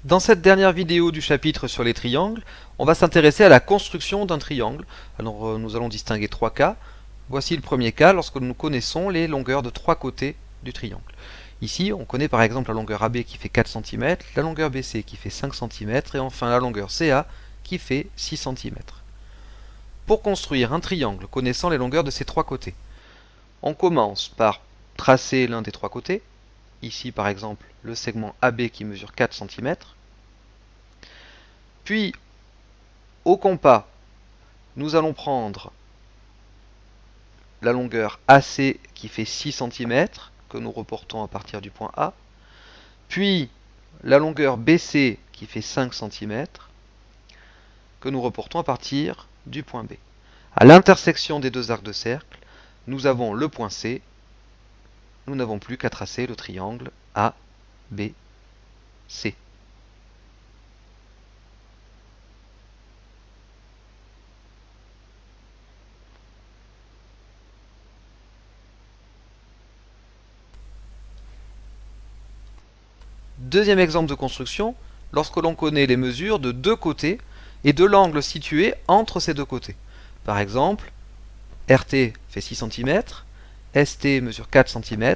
Dans cette dernière vidéo du chapitre sur les triangles, on va s'intéresser à la construction d'un triangle. Alors nous allons distinguer trois cas. Voici le premier cas lorsque nous connaissons les longueurs de trois côtés du triangle. Ici, on connaît par exemple la longueur AB qui fait 4 cm, la longueur BC qui fait 5 cm et enfin la longueur CA qui fait 6 cm. Pour construire un triangle connaissant les longueurs de ces trois côtés, on commence par tracer l'un des trois côtés. Ici par exemple le segment AB qui mesure 4 cm. Puis, au compas, nous allons prendre la longueur AC qui fait 6 cm, que nous reportons à partir du point A. Puis, la longueur BC qui fait 5 cm, que nous reportons à partir du point B. À l'intersection des deux arcs de cercle, nous avons le point C. Nous n'avons plus qu'à tracer le triangle ABC. Deuxième exemple de construction, lorsque l'on connaît les mesures de deux côtés et de l'angle situé entre ces deux côtés. Par exemple, RT fait 6 cm, ST mesure 4 cm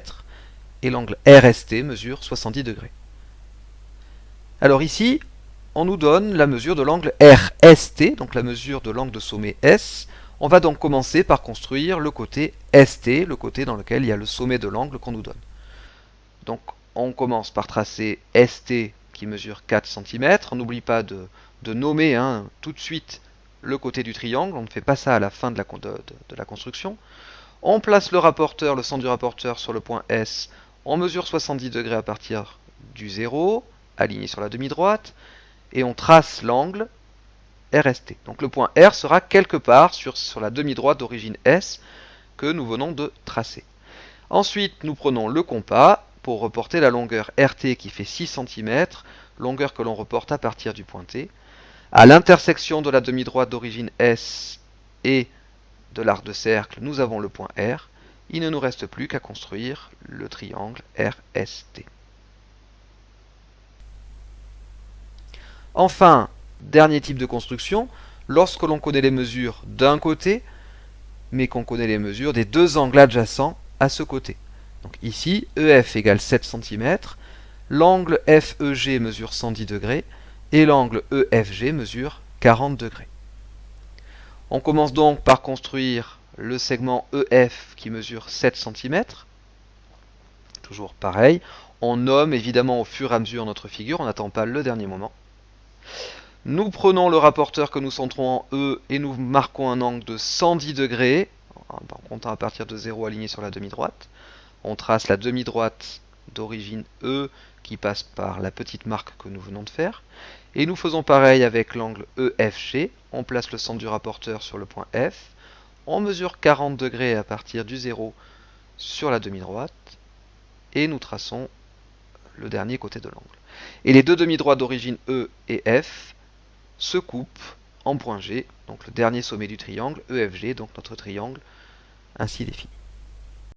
et l'angle RST mesure 70 degrés. Alors ici, on nous donne la mesure de l'angle RST, donc la mesure de l'angle de sommet S. On va donc commencer par construire le côté ST, le côté dans lequel il y a le sommet de l'angle qu'on nous donne. Donc on commence par tracer ST qui mesure 4 cm. On n'oublie pas de nommer tout de suite le côté du triangle. On ne fait pas ça à la fin de la construction. On place le rapporteur, le centre du rapporteur sur le point S. On mesure 70 degrés à partir du 0, aligné sur la demi-droite. Et on trace l'angle RST. Donc le point R sera quelque part sur la demi-droite d'origine S que nous venons de tracer. Ensuite, nous prenons le compas pour reporter la longueur RT qui fait 6 cm, longueur que l'on reporte à partir du point T. À l'intersection de la demi-droite d'origine S et de l'arc de cercle, nous avons le point R. Il ne nous reste plus qu'à construire le triangle RST. Enfin, dernier type de construction, lorsque l'on connaît les mesures d'un côté, mais qu'on connaît les mesures des deux angles adjacents à ce côté. Donc ici, EF égale 7 cm, l'angle FEG mesure 110 degrés et l'angle EFG mesure 40 degrés. On commence donc par construire le segment EF qui mesure 7 cm. Toujours pareil, on nomme évidemment au fur et à mesure notre figure, on n'attend pas le dernier moment. Nous prenons le rapporteur que nous centrons en E et nous marquons un angle de 110 degrés, en comptant à partir de 0 aligné sur la demi-droite. On trace la demi-droite d'origine E qui passe par la petite marque que nous venons de faire. Et nous faisons pareil avec l'angle EFG. On place le centre du rapporteur sur le point F. On mesure 40 degrés à partir du 0 sur la demi-droite. Et nous traçons le dernier côté de l'angle. Et les deux demi-droites d'origine E et F se coupent en point G, donc le dernier sommet du triangle EFG, donc notre triangle ainsi défini.